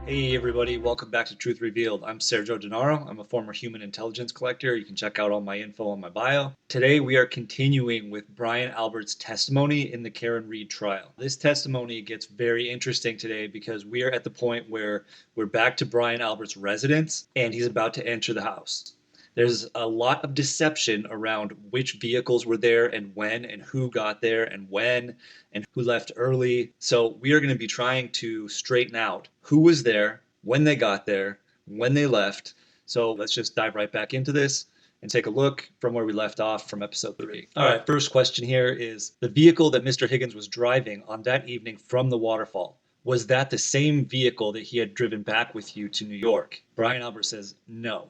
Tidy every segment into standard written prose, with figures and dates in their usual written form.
Hey everybody, welcome back to Truth Revealed. I'm Sergio Denaro. I'm a former human intelligence collector. You can check out all my info on my bio. Today we are continuing with Brian Albert's testimony in the Karen Reed trial. This testimony gets very interesting today because we are at the point where we're back to Brian Albert's residence and he's about to enter the house. There's a lot of deception around which vehicles were there and when and who got there and when and who left early. So we are going to be trying to straighten out who was there, when they got there, when they left. So let's just dive right back into this and take a look from where we left off from episode 3. All right, first question here is the vehicle that Mr. Higgins was driving on that evening from the waterfall. Was that the same vehicle that he had driven back with you to New York? Brian Albert says no.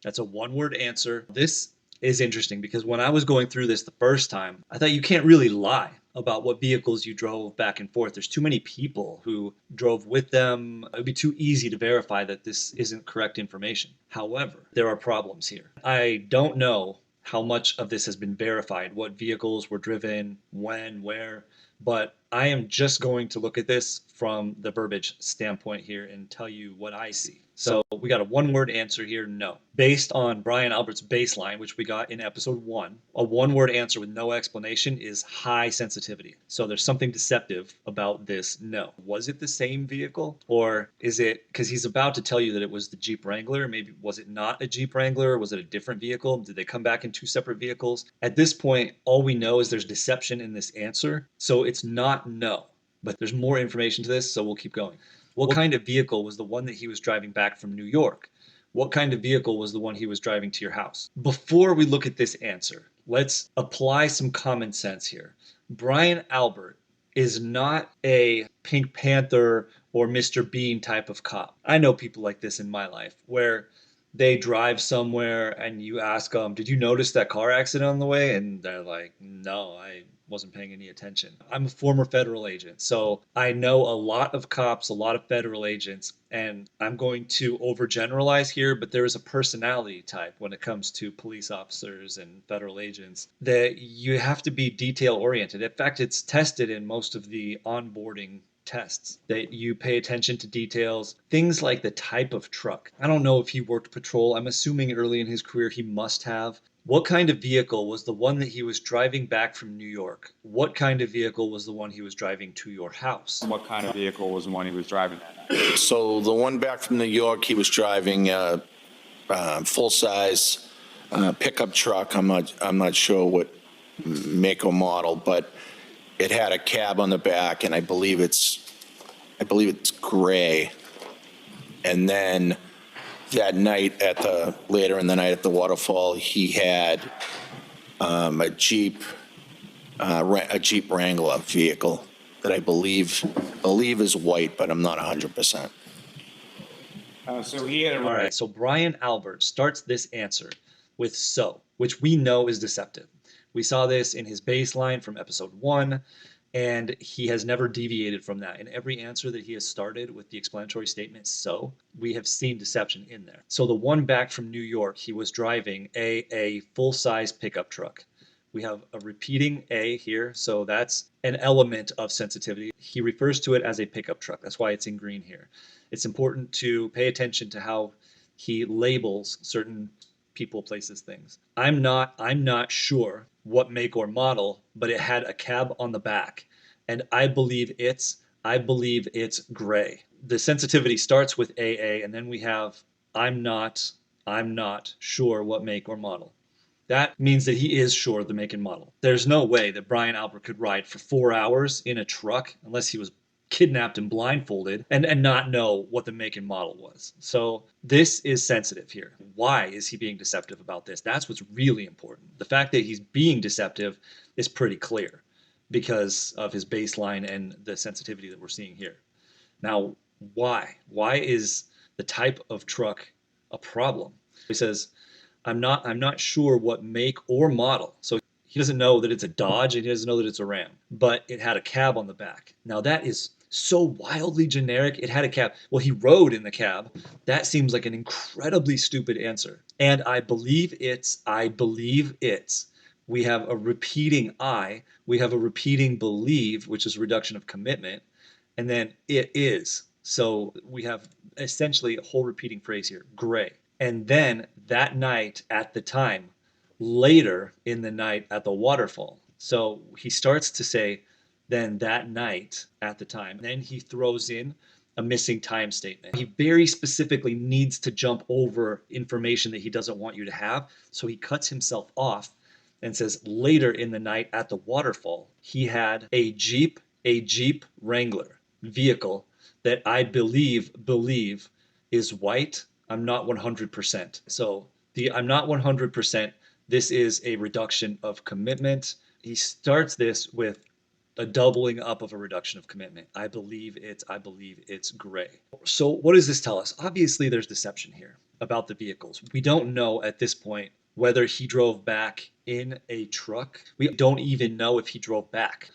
That's a one-word answer. This is interesting because when I was going through this the first time, I thought you can't really lie about what vehicles you drove back and forth. There's too many people who drove with them. It would be too easy to verify that this isn't correct information. However, there are problems here. I don't know how much of this has been verified, what vehicles were driven, when, where, but I am just going to look at this from the verbiage standpoint here and tell you what I see. So we got a one-word answer here, no. Based on Brian Albert's baseline, which we got in episode 1, a one-word answer with no explanation is high sensitivity. So there's something deceptive about this no. Was it the same vehicle? Or is it, because he's about to tell you that it was the Jeep Wrangler, maybe was it not a Jeep Wrangler? Was it a different vehicle? Did they come back in two separate vehicles? At this point, all we know is there's deception in this answer. So it's not no, but there's more information to this, so we'll keep going. What kind of vehicle was the one that he was driving back from New York? What kind of vehicle was the one he was driving to your house? Before we look at this answer, let's apply some common sense here. Brian Albert is not a Pink Panther or Mr. Bean type of cop. I know people like this in my life where they drive somewhere and you ask them, did you notice that car accident on the way? And they're like, no, I wasn't paying any attention. I'm a former federal agent, so I know a lot of cops, a lot of federal agents, and I'm going to overgeneralize here, but there is a personality type when it comes to police officers and federal agents that you have to be detail oriented. In fact, it's tested in most of the onboarding tests that you pay attention to details, things like the type of truck. I don't know if he worked patrol. I'm assuming early in his career he must have. What kind of vehicle was the one that he was driving back from New York? What kind of vehicle was the one he was driving to your house? What kind of vehicle was the one he was driving that night? So the one back from New York, he was driving a full-size pickup truck. I'm not sure what make or model, but it had a cab on the back, and I believe it's gray. And then that night later in the night at the waterfall, he had a Jeep Wrangler vehicle that I believe is white, but I'm not 100%. So he had All right, so Brian Albert starts this answer with so, which we know is deceptive. We saw this in his baseline from episode 1, and he has never deviated from that. In every answer that he has started with the explanatory statement so, we have seen deception in there. So the one back from New York, he was driving a full-size pickup truck. We have a repeating A here, so that's an element of sensitivity. He refers to it as a pickup truck. That's why it's in green here. It's important to pay attention to how he labels certain people, places, things. I'm not sure what make or model, but it had a cab on the back, and I believe it's gray. The sensitivity starts with AA, and then we have I'm not sure what make or model. That means that he is sure of the make and model. There's no way that Brian Albert could ride for 4 hours in a truck unless he was kidnapped and blindfolded and not know what the make and model was. So this is sensitive here. Why is he being deceptive about this? That's what's really important. The fact that he's being deceptive is pretty clear because of his baseline and the sensitivity that we're seeing here. Now, why? Why is the type of truck a problem? He says, I'm not sure what make or model. So he doesn't know that it's a Dodge and he doesn't know that it's a Ram, but it had a cab on the back. Now that is so wildly generic. It had a cab. Well, he rode in the cab. That seems like an incredibly stupid answer. And I believe it's. We have a repeating I. We have a repeating believe, which is reduction of commitment. And then it is. So we have essentially a whole repeating phrase here, gray. And then that night at the time, later in the night at the waterfall. So he starts to say, then that night at the time. Then he throws in a missing time statement. He very specifically needs to jump over information that he doesn't want you to have. So he cuts himself off and says, later in the night at the waterfall, he had a Jeep Wrangler vehicle that I believe is white. I'm not 100%. So the I'm not 100%, this is a reduction of commitment. He starts this with a doubling up of a reduction of commitment. I believe it's gray. So what does this tell us? Obviously there's deception here about the vehicles. We don't know at this point whether he drove back in a truck. We don't even know if he drove back.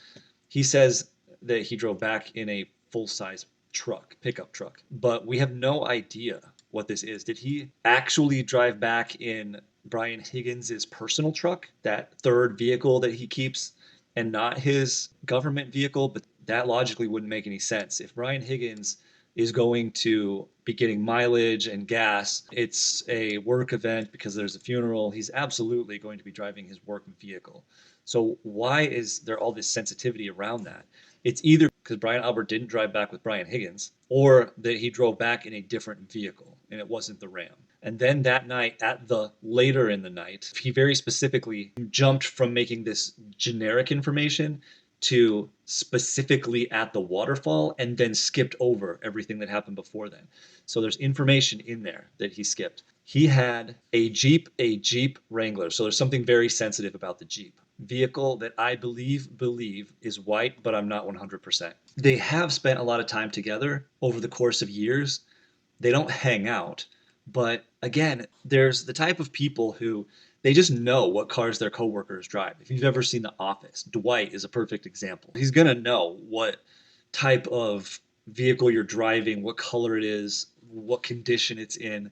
He says that he drove back in a full-size truck, pickup truck, but we have no idea what this is. Did he actually drive back in Brian Higgins's personal truck, that third vehicle that he keeps, and not his government vehicle? But that logically wouldn't make any sense. If Brian Higgins is going to be getting mileage and gas, it's a work event because there's a funeral, he's absolutely going to be driving his work vehicle. So why is there all this sensitivity around that? It's either because Brian Albert didn't drive back with Brian Higgins, or that he drove back in a different vehicle and it wasn't the Ram. And then that night, at the later in the night, he very specifically jumped from making this generic information to specifically at the waterfall, and then skipped over everything that happened before then. So there's information in there that he skipped. He had a Jeep Wrangler. So there's something very sensitive about the Jeep vehicle that I believe is white, but I'm not 100%. They have spent a lot of time together over the course of years. They don't hang out, but again, there's the type of people who they just know what cars their coworkers drive. If you've ever seen The Office, Dwight is a perfect example. He's gonna know what type of vehicle you're driving, what color it is, what condition it's in,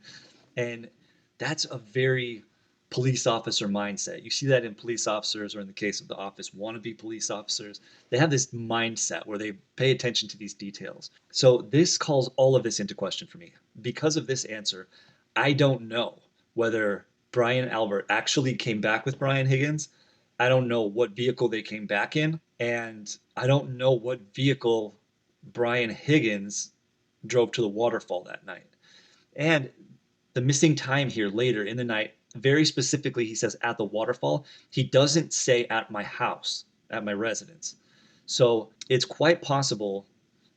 and that's a very police officer mindset. You see that in police officers, or in the case of The Office, wannabe police officers. They have this mindset where they pay attention to these details. So this calls all of this into question for me. Because of this answer, I don't know whether Brian Albert actually came back with Brian Higgins. I don't know what vehicle they came back in, and I don't know what vehicle Brian Higgins drove to the waterfall that night. And the missing time here later in the night, very specifically, he says at the waterfall. He doesn't say at my house, at my residence. So it's quite possible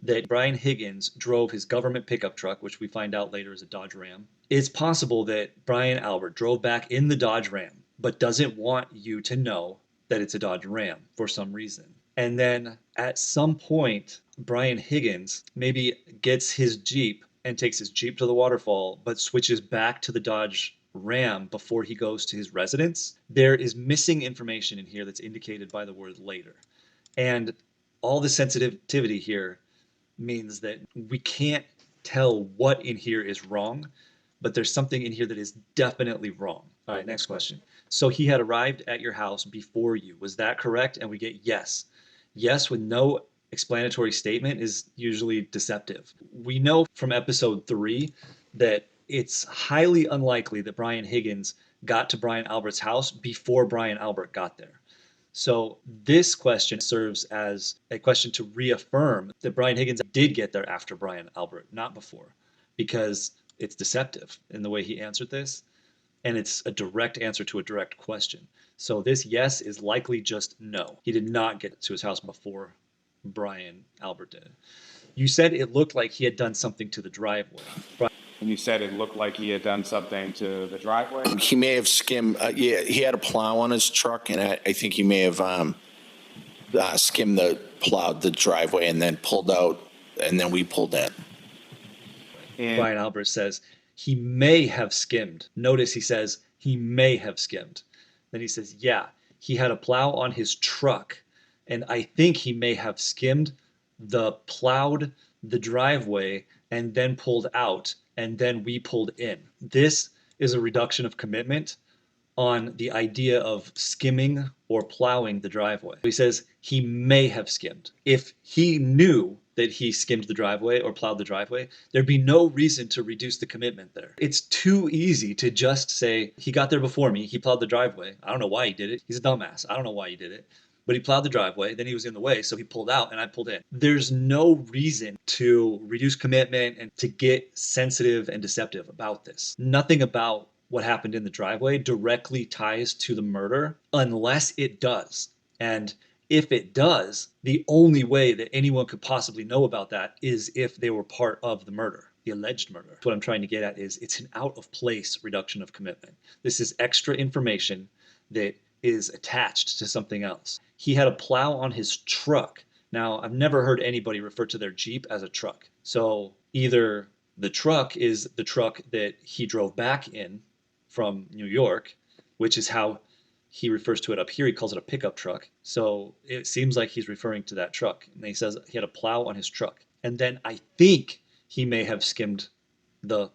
that Brian Higgins drove his government pickup truck, which we find out later is a Dodge Ram. It's possible that Brian Albert drove back in the Dodge Ram, but doesn't want you to know that it's a Dodge Ram for some reason. And then at some point, Brian Higgins maybe gets his Jeep and takes his Jeep to the waterfall, but switches back to the Dodge Ram before he goes to his residence. There is missing information in here that's indicated by the word later. And all the sensitivity here means that we can't tell what in here is wrong, but there's something in here that is definitely wrong. All right, next question. So he had arrived at your house before you. Was that correct? And we get yes. Yes with no explanatory statement is usually deceptive. We know from episode 3 that it's highly unlikely that Brian Higgins got to Brian Albert's house before Brian Albert got there. So this question serves as a question to reaffirm that Brian Higgins did get there after Brian Albert, not before, because it's deceptive in the way he answered this, and it's a direct answer to a direct question. So this yes is likely just no. He did not get to his house before Brian Albert did. You said it looked like he had done something to the driveway. And you said it looked like he had done something to the driveway? He may have skimmed, he had a plow on his truck, and I think he may have skimmed plowed the driveway and then pulled out, and then we pulled in. And Brian Albert says he may have skimmed. Notice he says he may have skimmed. Then he says, yeah, he had a plow on his truck, and I think he may have skimmed plowed the driveway and then pulled out, and then we pulled in. This is a reduction of commitment on the idea of skimming or plowing the driveway. He says he may have skimmed. If he knew that he skimmed the driveway or plowed the driveway, there'd be no reason to reduce the commitment there. It's too easy to just say, he got there before me, he plowed the driveway. I don't know why he did it. He's a dumbass. I don't know why he did it. But he plowed the driveway, then he was in the way, so he pulled out and I pulled in. There's no reason to reduce commitment and to get sensitive and deceptive about this. Nothing about what happened in the driveway directly ties to the murder unless it does. And if it does, the only way that anyone could possibly know about that is if they were part of the murder, the alleged murder. What I'm trying to get at is it's an out of place reduction of commitment. This is extra information that is attached to something else. He had a plow on his truck. Now, I've never heard anybody refer to their Jeep as a truck. So either the truck is the truck that he drove back in from New York, which is how he refers to it up here. He calls it a pickup truck. So it seems like he's referring to that truck. And he says he had a plow on his truck. And then I think he may have skimmed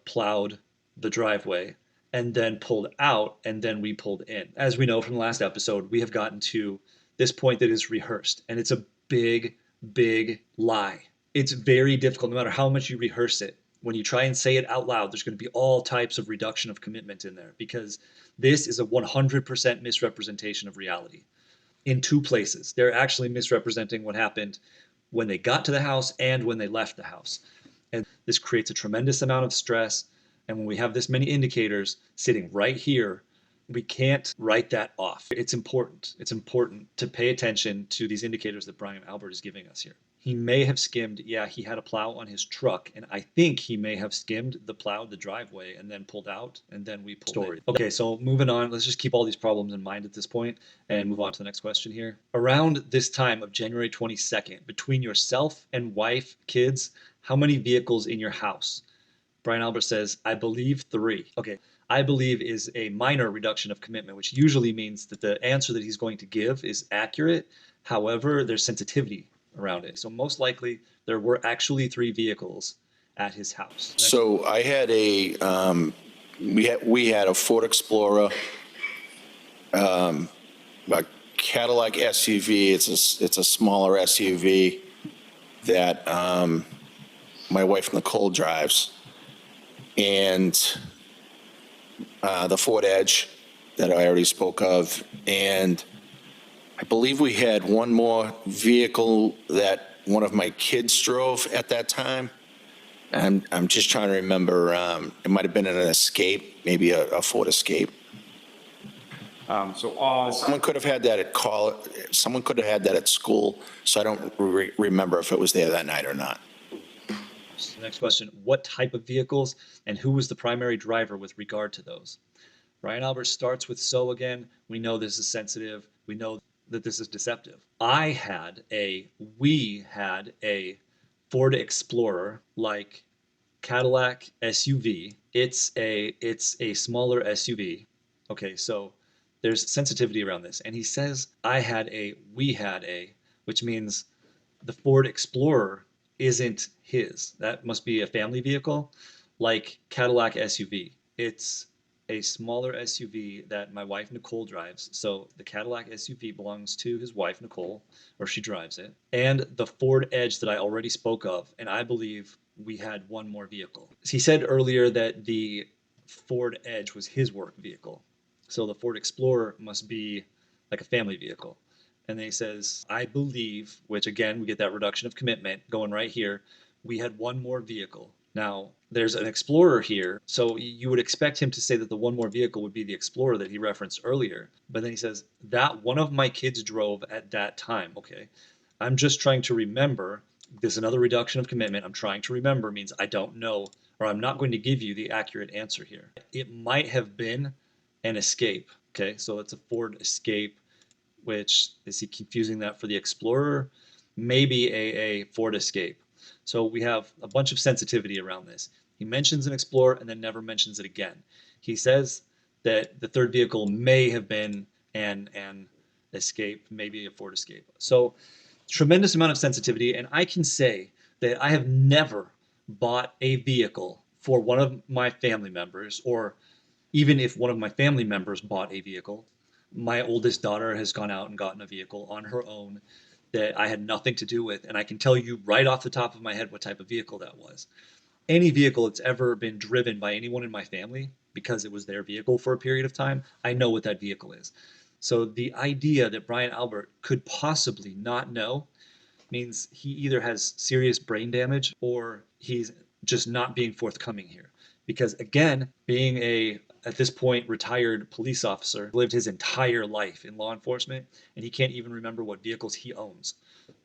plowed the driveway and then pulled out, and then we pulled in. As we know from the last episode, we have gotten to this point that is rehearsed, and it's a big, big lie. It's very difficult, no matter how much you rehearse it. When you try and say it out loud, there's going to be all types of reduction of commitment in there, because this is a 100% misrepresentation of reality in two places. They're actually misrepresenting what happened when they got to the house and when they left the house. And this creates a tremendous amount of stress. And when we have this many indicators sitting right here, we can't write that off. It's important. It's important to pay attention to these indicators that Brian Albert is giving us here. He may have skimmed, yeah, he had a plow on his truck, and I think he may have skimmed the driveway and then pulled out, and then we pulled in. Okay, so moving on, let's just keep all these problems in mind at this point and move on to the next question here. Around this time of January 22nd, between yourself and wife, kids, how many vehicles in your house? Brian Albert says, I believe 3. Okay, I believe is a minor reduction of commitment, which usually means that the answer that he's going to give is accurate. However, there's sensitivity around it. So most likely there were actually 3 vehicles at his house. So I had we had a Ford Explorer, a Cadillac SUV. It's a smaller SUV that my wife Nicole drives, and the Ford Edge that I already spoke of, and I believe we had one more vehicle that one of my kids drove at that time. I'm just trying to remember. It might have been an Escape, maybe a Ford Escape. Someone could have had that at Someone could have had that at school. So I don't remember if it was there that night or not. The next question, what type of vehicles and who was the primary driver with regard to those? Brian Albert starts with so again. We know this is sensitive. We know that this is deceptive. We had a Ford Explorer, like Cadillac SUV. It's a smaller SUV. Okay, so there's sensitivity around this. And he says, we had a, which means the Ford Explorer isn't his. That must be a family vehicle, like Cadillac SUV. It's a smaller SUV that my wife Nicole drives. So the Cadillac SUV belongs to his wife Nicole, or she drives it. And the Ford Edge that I already spoke of, and I believe we had one more vehicle. He said earlier that the Ford Edge was his work vehicle. So the Ford Explorer must be like a family vehicle. And then he says, I believe, which again, we get that reduction of commitment going right here. We had one more vehicle. Now, there's an Explorer here, so you would expect him to say that the one more vehicle would be the Explorer that he referenced earlier. But then he says, that one of my kids drove at that time. Okay, I'm just trying to remember. This is another reduction of commitment. I'm trying to remember means I don't know, or I'm not going to give you the accurate answer here. It might have been an Escape. Okay, so it's a Ford Escape, which, is he confusing that for the Explorer? Maybe a Ford Escape. So we have a bunch of sensitivity around this. He mentions an Explorer and then never mentions it again. He says that the third vehicle may have been an Escape, maybe a Ford Escape. So tremendous amount of sensitivity, and I can say that I have never bought a vehicle for one of my family members or Even if one of my family members bought a vehicle, my oldest daughter has gone out and gotten a vehicle on her own that I had nothing to do with. And I can tell you right off the top of my head what type of vehicle that was. Any vehicle that's ever been driven by anyone in my family because it was their vehicle for a period of time, I know what that vehicle is. So the idea that Brian Albert could possibly not know means he either has serious brain damage or he's just not being forthcoming here. Because again, being a at this point retired police officer, lived his entire life in law enforcement, and he can't even remember what vehicles he owns.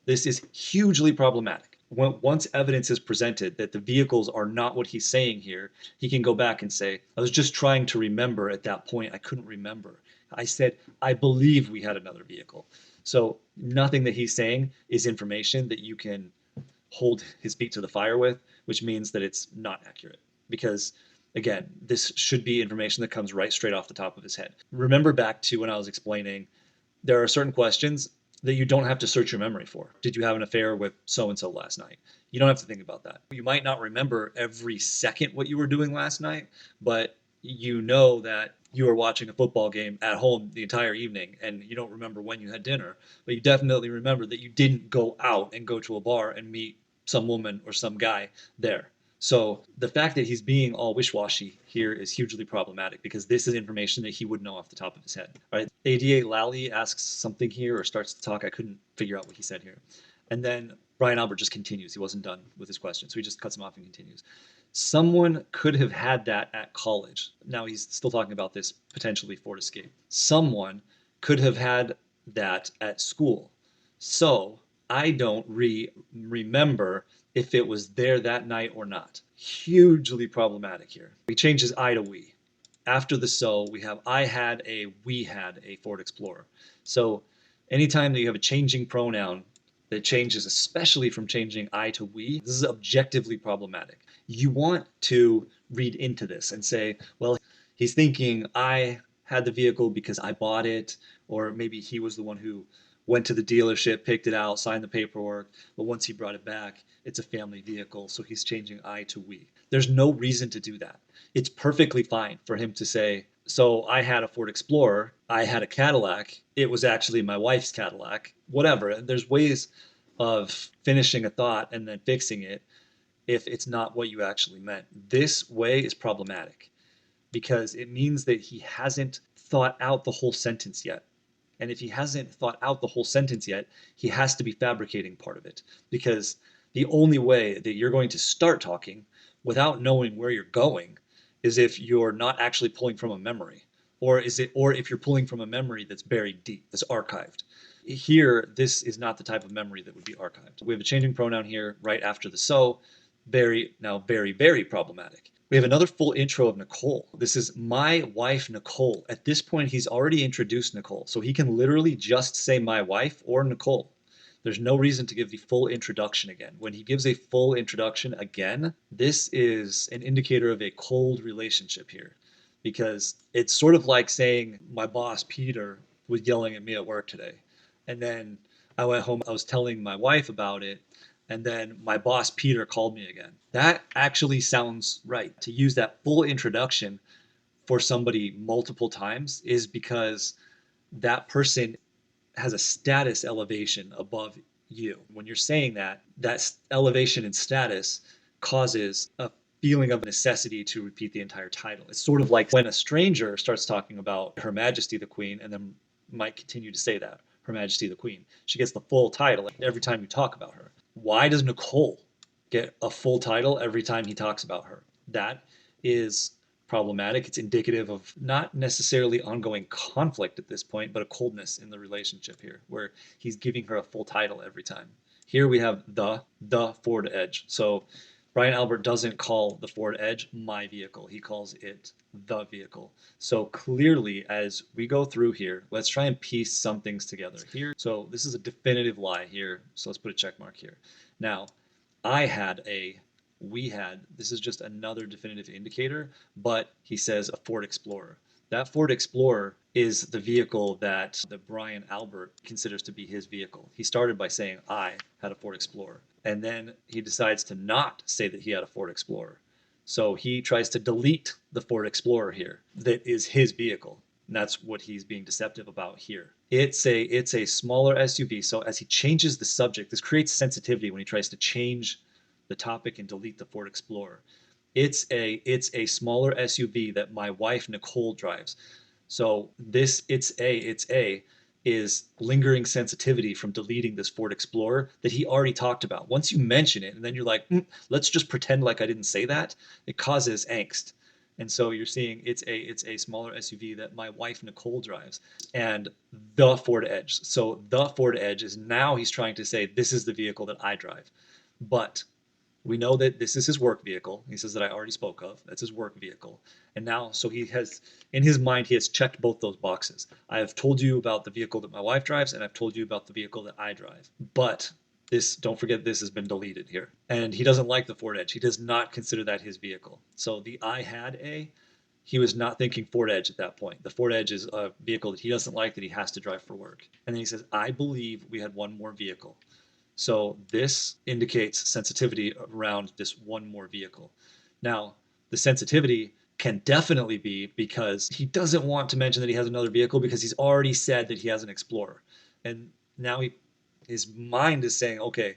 This is hugely problematic. Once evidence is presented that the vehicles are not what he's saying here, he can go back and say, I was just trying to remember at that point. I couldn't remember. I said, I believe we had another vehicle. So nothing that he's saying is information that you can hold his feet to the fire with, which means that it's not accurate. Because again, this should be information that comes right straight off the top of his head. Remember back to when I was explaining there are certain questions that you don't have to search your memory for. Did you have an affair with so and so last night? You don't have to think about that. You might not remember every second what you were doing last night, but you know that you were watching a football game at home the entire evening and you don't remember when you had dinner, but you definitely remember that you didn't go out and go to a bar and meet some woman or some guy there. So the fact that he's being all wish-washy here is hugely problematic because this is information that he would know off the top of his head. Right? ADA Lally asks something here or starts to talk. I couldn't figure out what he said here. And then Brian Albert just continues. He wasn't done with his question, so he just cuts him off and continues. Someone could have had that at college. Now he's still talking about this potentially Ford Escape. Someone could have had that at school. So I don't remember if it was there that night or not. Hugely problematic here. He changes I to we. After the so, we have we had a Ford Explorer. So anytime that you have a changing pronoun that changes, especially from changing I to we, this is objectively problematic. You want to read into this and say, well, he's thinking I had the vehicle because I bought it, or maybe he was the one who went to the dealership, picked it out, signed the paperwork, but once he brought it back, it's a family vehicle, so he's changing I to we. There's no reason to do that. It's perfectly fine for him to say, so I had a Ford Explorer, I had a Cadillac, it was actually my wife's Cadillac, whatever. There's ways of finishing a thought and then fixing it if it's not what you actually meant. This way is problematic because it means that he hasn't thought out the whole sentence yet. And if he hasn't thought out the whole sentence yet, he has to be fabricating part of it. Because the only way that you're going to start talking without knowing where you're going is if you're not actually pulling from a memory. Or if you're pulling from a memory that's buried deep, that's archived. Here, this is not the type of memory that would be archived. We have a changing pronoun here right after the so. Very, very problematic. We have another full intro of Nicole. This is my wife, Nicole. At this point, he's already introduced Nicole. So he can literally just say my wife or Nicole. There's no reason to give the full introduction again. When he gives a full introduction again, this is an indicator of a cold relationship here because it's sort of like saying my boss, Peter, was yelling at me at work today. And then I went home, I was telling my wife about it, and then my boss, Peter, called me again. That actually sounds right. To use that full introduction for somebody multiple times is because that person has a status elevation above you. When you're saying that, that elevation in status causes a feeling of necessity to repeat the entire title. It's sort of like when a stranger starts talking about Her Majesty the Queen and then might continue to say that, Her Majesty the Queen. She gets the full title every time you talk about her. Why does Nicole get a full title every time he talks about her? That is problematic. It's indicative of not necessarily ongoing conflict at this point, but a coldness in the relationship here, where he's giving her a full title every time. Here we have the Ford Edge. So Brian Albert doesn't call the Ford Edge my vehicle. He calls it the vehicle. So clearly, as we go through here, let's try and piece some things together here. So this is a definitive lie here. So let's put a check mark here. Now, we had, this is just another definitive indicator, but he says a Ford Explorer. That Ford Explorer is the vehicle that Brian Albert considers to be his vehicle. He started by saying, I had a Ford Explorer. And then he decides to not say that he had a Ford Explorer. So he tries to delete the Ford Explorer here. That is his vehicle. And that's what he's being deceptive about here. It's a smaller SUV. So as he changes the subject, this creates sensitivity when he tries to change the topic and delete the Ford Explorer. It's a smaller SUV that my wife Nicole drives. So this it's a is lingering sensitivity from deleting this Ford Explorer that he already talked about. Once you mention it and then you're like, let's just pretend like I didn't say that, it causes angst. And so you're seeing it's a smaller SUV that my wife Nicole drives and the Ford Edge. So the Ford Edge is now he's trying to say this is the vehicle that I drive. But we know that this is his work vehicle. He says that I already spoke of. That's his work vehicle. And now, so he has, in his mind, he has checked both those boxes. I have told you about the vehicle that my wife drives, and I've told you about the vehicle that I drive. But this, don't forget, this has been deleted here. And he doesn't like the Ford Edge. He does not consider that his vehicle. So the I had a, he was not thinking Ford Edge at that point. The Ford Edge is a vehicle that he doesn't like that he has to drive for work. And then he says, I believe we had one more vehicle. So this indicates sensitivity around this one more vehicle. Now, the sensitivity can definitely be because he doesn't want to mention that he has another vehicle because he's already said that he has an Explorer. And now his mind is saying, okay,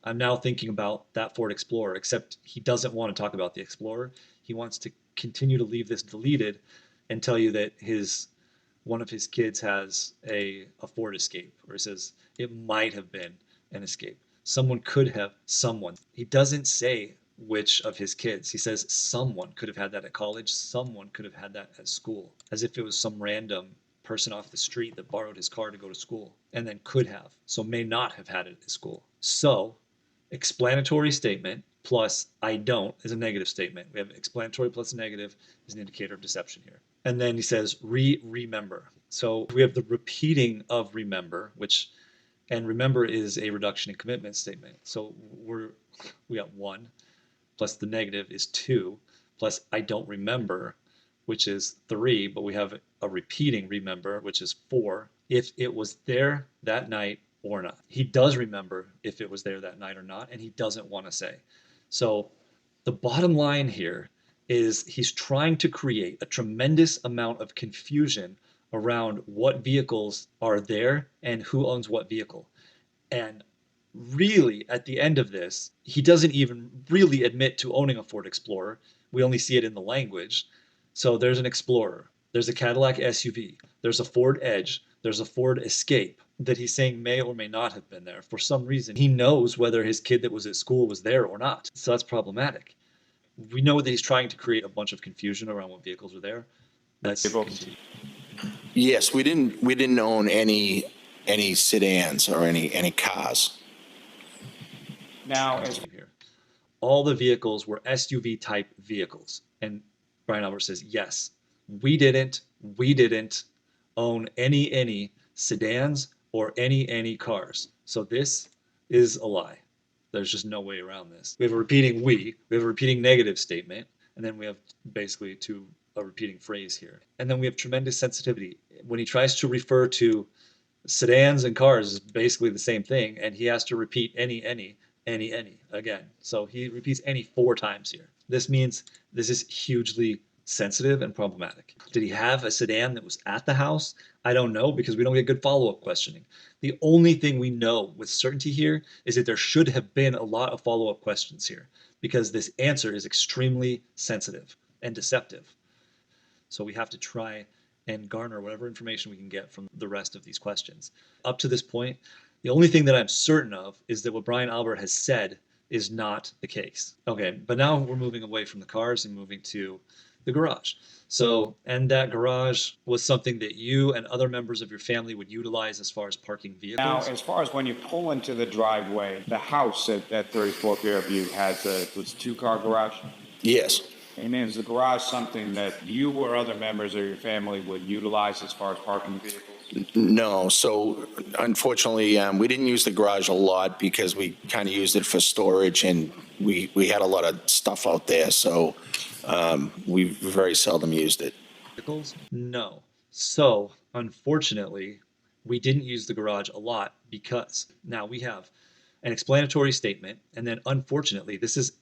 I'm now thinking about that Ford Explorer, except he doesn't want to talk about the Explorer. He wants to continue to leave this deleted and tell you that one of his kids has a Ford Escape, or he says it might have been an Escape. Someone. He doesn't say which of his kids. He says someone could have had that at college, someone could have had that at school, as if it was some random person off the street that borrowed his car to go to school and then could have, so may not have had it at school. So, explanatory statement plus I don't is a negative statement. We have explanatory plus negative is an indicator of deception here. And then he says remember. So we have the repeating of remember, and remember is a reduction in commitment statement. So we got 1 plus the negative is 2 plus I don't remember, which is 3, but we have a repeating remember, which is 4, if it was there that night or not. He does remember if it was there that night or not, and he doesn't want to say. So the bottom line here is he's trying to create a tremendous amount of confusion around what vehicles are there and who owns what vehicle. And really, at the end of this, he doesn't even really admit to owning a Ford Explorer. We only see it in the language. So there's an Explorer, there's a Cadillac SUV, there's a Ford Edge, there's a Ford Escape that he's saying may or may not have been there. For some reason, he knows whether his kid that was at school was there or not. So that's problematic. We know that he's trying to create a bunch of confusion around what vehicles are there. Let's continue. Yes, we didn't own any sedans or any cars. Now, Here. All the vehicles were SUV type vehicles. And Brian Albert says, yes, we didn't own any sedans or any cars. So this is a lie. There's just no way around this. We have a repeating negative statement, and then we have basically a repeating phrase here. And then we have tremendous sensitivity. When he tries to refer to sedans and cars is basically the same thing, and he has to repeat any again. So he repeats any 4 times here. This means this is hugely sensitive and problematic. Did he have a sedan that was at the house? I don't know, because we don't get good follow-up questioning. The only thing we know with certainty here is that there should have been a lot of follow-up questions here, because this answer is extremely sensitive and deceptive. So we have to try and garner whatever information we can get from the rest of these questions. Up to this point, the only thing that I'm certain of is that what Brian Albert has said is not the case. Okay, but now we're moving away from the cars and moving to the garage. So, and that garage was something that you and other members of your family would utilize as far as parking vehicles? now, as far as when you pull into the driveway, the house at 34 Fairview has was 2-car garage. Yes. And is the garage something that you or other members of your family would utilize as far as parking vehicles? No. So unfortunately, we didn't use the garage a lot because we kind of used it for storage, and we had a lot of stuff out there. So we very seldom used it. Vehicles? No. So, unfortunately, we didn't use the garage a lot because now we have an explanatory statement, and then unfortunately, this is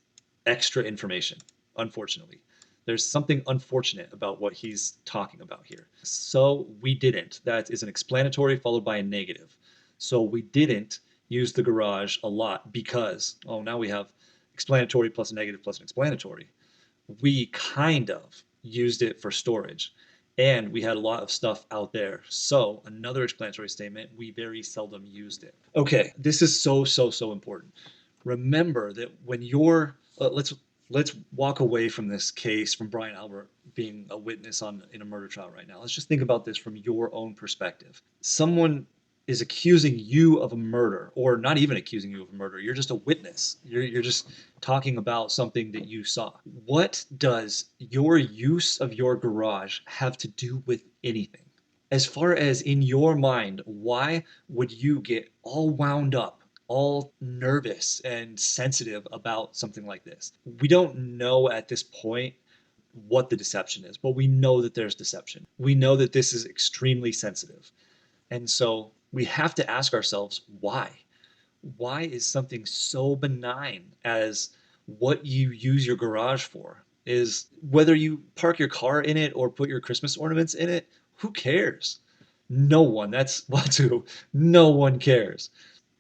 extra information. unfortunately. There's something unfortunate about what he's talking about here. So we didn't. That is an explanatory followed by a negative. So we didn't use the garage a lot because, oh, now we have explanatory plus a negative plus an explanatory. We kind of used it for storage and we had a lot of stuff out there. So another explanatory statement, we very seldom used it. Okay, this is so important. Remember that when you're, let's walk away from this case from Brian Albert being a witness in a murder trial right now. Let's just think about this from your own perspective. Someone is accusing you of a murder, or not even accusing you of a murder. You're just a witness. You're just talking about something that you saw. What does your use of your garage have to do with anything? As far as in your mind, why would you get all wound up, all nervous and sensitive about something like this? We don't know at this point what the deception is, but we know that there's deception. We know that this is extremely sensitive. And so we have to ask ourselves, why? Why is something so benign as what you use your garage for? Is whether you park your car in it or put your Christmas ornaments in it, who cares? No one. That's Watu. No one cares.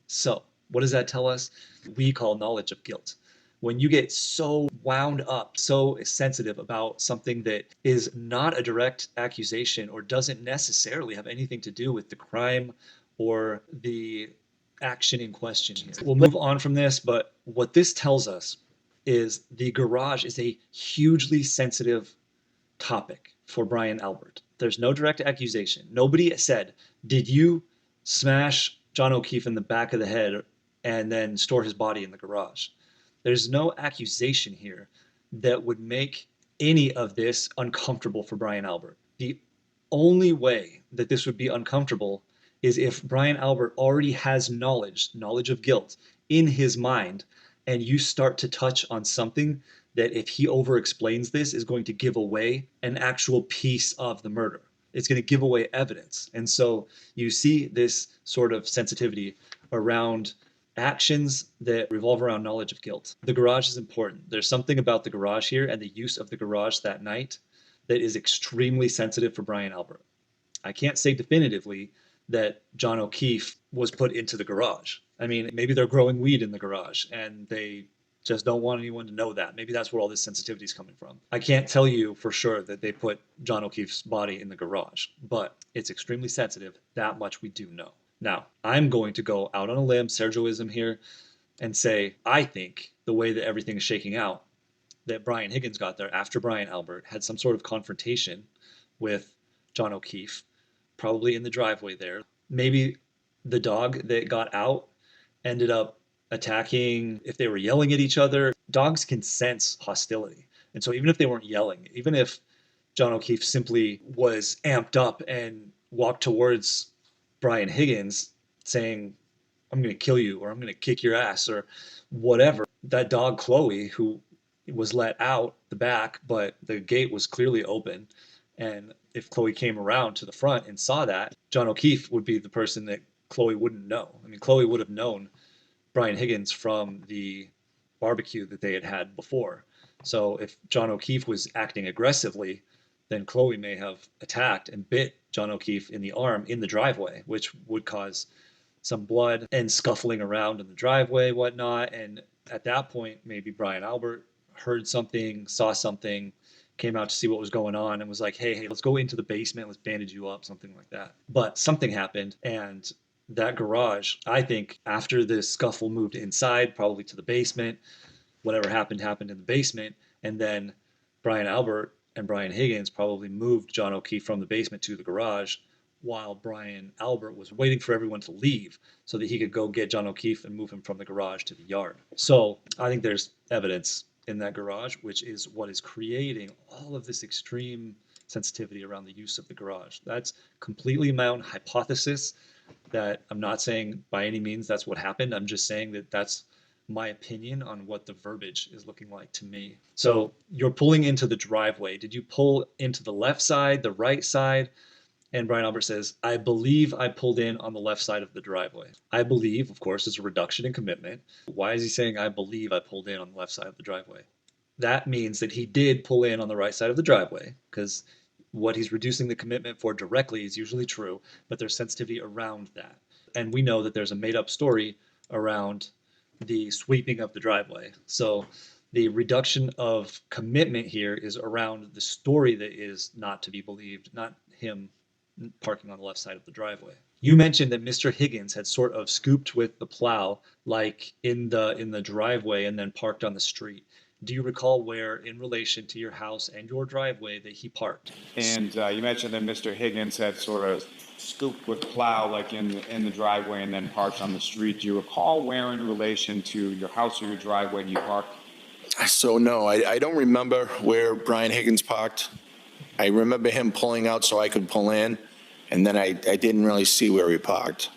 So, what does that tell us? We call knowledge of guilt. When you get so wound up, so sensitive about something that is not a direct accusation or doesn't necessarily have anything to do with the crime or the action in question here. We'll move on from this, but what this tells us is the garage is a hugely sensitive topic for Brian Albert. There's no direct accusation. Nobody said, did you smash John O'Keefe in the back of the head and then store his body in the garage? There's no accusation here that would make any of this uncomfortable for Brian Albert. The only way that this would be uncomfortable is if Brian Albert already has knowledge of guilt in his mind, and you start to touch on something that if he over explains this is going to give away an actual piece of the murder. It's going to give away evidence. And so you see this sort of sensitivity around actions that revolve around knowledge of guilt. The garage is important. There's something about the garage here and the use of the garage that night that is extremely sensitive for Brian Albert. I can't say definitively that John O'Keefe was put into the garage. I mean, maybe they're growing weed in the garage and they just don't want anyone to know that. Maybe that's where all this sensitivity is coming from. I can't tell you for sure that they put John O'Keefe's body in the garage, but it's extremely sensitive. That much we do know. Now, I'm going to go out on a limb, Sergioism here, and say, I think the way that everything is shaking out, that Brian Higgins got there after Brian Albert had some sort of confrontation with John O'Keefe, probably in the driveway there. Maybe the dog that got out ended up attacking, if they were yelling at each other. Dogs can sense hostility. And so even if they weren't yelling, even if John O'Keefe simply was amped up and walked towards Brian Higgins saying, I'm going to kill you, or I'm going to kick your ass, or whatever, that dog Chloe, who was let out the back, but the gate was clearly open. And if Chloe came around to the front and saw that, John O'Keefe would be the person that Chloe wouldn't know. I mean, Chloe would have known Brian Higgins from the barbecue that they had had before. So if John O'Keefe was acting aggressively, then Chloe may have attacked and bit John O'Keefe in the arm in the driveway, which would cause some blood and scuffling around in the driveway, whatnot. And at that point, maybe Brian Albert heard something, saw something, came out to see what was going on and was like, hey, let's go into the basement, let's bandage you up, something like that. But something happened, and that garage, I think after the scuffle moved inside, probably to the basement, whatever happened in the basement, and then Brian Albert and Brian Higgins probably moved John O'Keefe from the basement to the garage while Brian Albert was waiting for everyone to leave so that he could go get John O'Keefe and move him from the garage to the yard. So I think there's evidence in that garage, which is what is creating all of this extreme sensitivity around the use of the garage. That's completely my own hypothesis, that I'm not saying by any means that's what happened. I'm just saying that that's my opinion on what the verbiage is looking like to me. So you're pulling into the driveway. Did you pull into the left side, the right side? And Brian Albert says, I believe I pulled in on the left side of the driveway. I believe, of course, is a reduction in commitment. Why is he saying, I believe I pulled in on the left side of the driveway? that means that he did pull in on the right side of the driveway, because what he's reducing the commitment for directly is usually true, but there's sensitivity around that. And we know that there's a made up story around the sweeping of the driveway. So the reduction of commitment here is around the story that is not to be believed, not him parking on the left side of the driveway. You mentioned that Mr. Higgins had sort of scooped with the plow, like in the driveway, and then parked on the street. Do you recall where, in relation to your house and your driveway, that he parked? And you mentioned that Mr. Higgins had sort of scooped with plow like in the driveway and then parked on the street. Do you recall where in relation to your house or your driveway you parked? So no, I don't remember where Brian Higgins parked. I remember him pulling out so I could pull in, and then I didn't really see where he parked.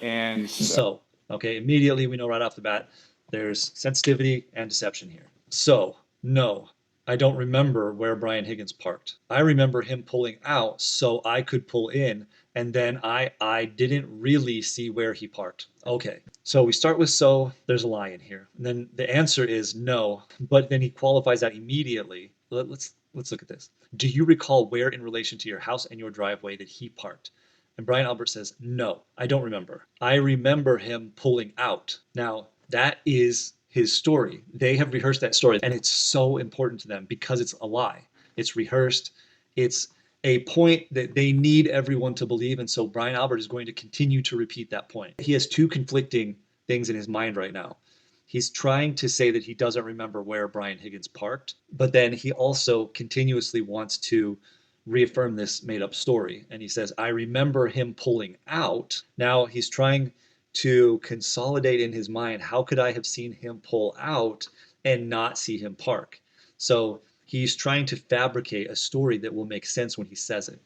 And So, okay, immediately we know right off the bat there's sensitivity and deception here. So, no, I don't remember where Brian Higgins parked. I remember him pulling out so I could pull in, and then I didn't really see where he parked. Okay, so we start with so, there's a lie in here. And then the answer is no, but then he qualifies that immediately. Let's look at this. Do you recall where in relation to your house and your driveway that he parked? And Brian Albert says, no, I don't remember. I remember him pulling out. Now, that is his story. They have rehearsed that story, and it's so important to them because it's a lie. It's rehearsed. It's a point that they need everyone to believe. And so Brian Albert is going to continue to repeat that point. He has two conflicting things in his mind right now. He's trying to say that he doesn't remember where Brian Higgins parked, but then he also continuously wants to reaffirm this made up story. And he says, I remember him pulling out. Now he's trying to consolidate in his mind, how could I have seen him pull out and not see him park? So he's trying to fabricate a story that will make sense when he says it.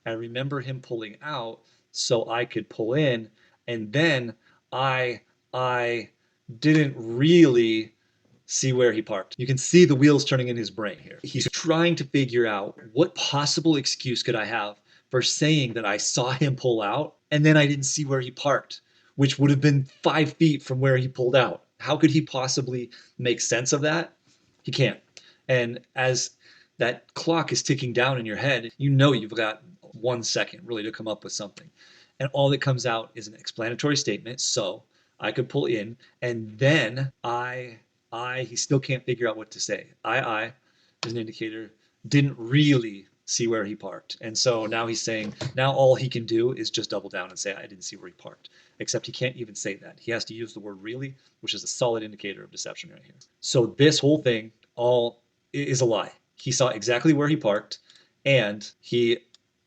I remember him pulling out so I could pull in, and then I didn't really see where he parked. You can see the wheels turning in his brain here. He's trying to figure out what possible excuse could I have for saying that I saw him pull out and then I didn't see where he parked, which would have been 5 feet from where he pulled out. How could he possibly make sense of that? He can't. And as that clock is ticking down in your head, you know you've got 1 second really to come up with something. And all that comes out is an explanatory statement. So I could pull in, and then he still can't figure out what to say. I is an indicator, didn't really see where he parked. And so now he's saying, now all he can do is just double down and say, I didn't see where he parked. Except he can't even say that. He has to use the word really, which is a solid indicator of deception right here. So this whole thing all is a lie. He saw exactly where he parked, and he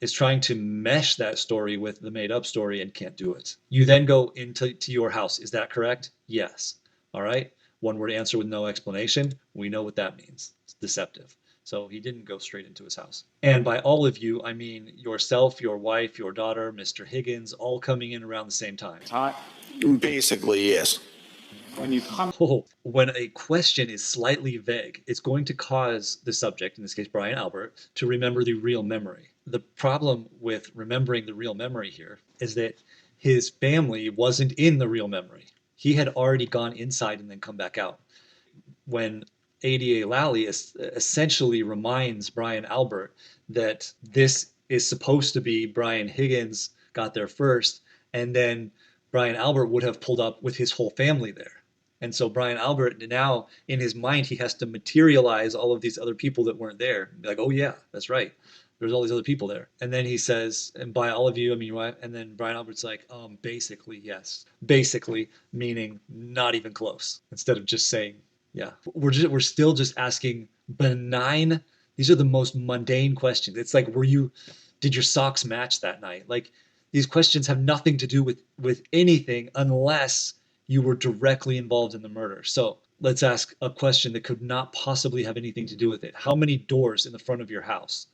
is trying to mesh that story with the made up story and can't do it. You then go into your house. Is that correct? Yes. All right. One word answer with no explanation. We know what that means. It's deceptive. So he didn't go straight into his house. And by all of you, I mean yourself, your wife, your daughter, Mr. Higgins, all coming in around the same time. Basically, yes. when you come When a question is slightly vague, it's going to cause the subject, in this case Brian Albert, to remember the real memory. The problem with remembering the real memory here is that his family wasn't in the real memory. He had already gone inside and then come back out. When ADA Lally essentially reminds Brian Albert that this is supposed to be Brian Higgins got there first, and then Brian Albert would have pulled up with his whole family there. And so Brian Albert now, in his mind, he has to materialize all of these other people that weren't there. Be like, oh yeah, that's right. There's all these other people there. And then he says, and by all of you, I mean what? And then Brian Albert's like, basically, yes. Basically, meaning not even close. Instead of just saying, yeah. We're still just asking benign. These are the most mundane questions. It's like, did your socks match that night? Like, these questions have nothing to do with anything unless you were directly involved in the murder. So let's ask a question that could not possibly have anything to do with it. How many doors in the front of your house?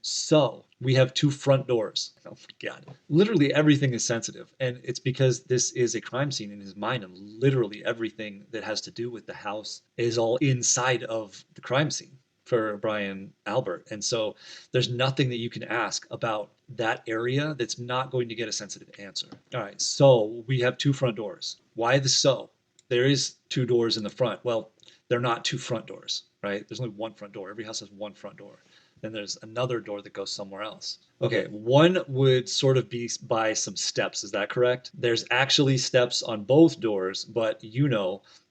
So we have 2 front doors. Oh my God. Literally everything is sensitive. And it's because this is a crime scene in his mind, and literally everything that has to do with the house is all inside of the crime scene for Brian Albert. And so there's nothing that you can ask about that area that's not going to get a sensitive answer. All right, so we have 2 front doors. Why the so? there is two doors in the front. Well, they're not two front doors, right? There's only one front door. Every house has one front door. Then there's another door that goes somewhere else. Okay, one would sort of be by some steps. Is that correct? There's actually steps on both doors, but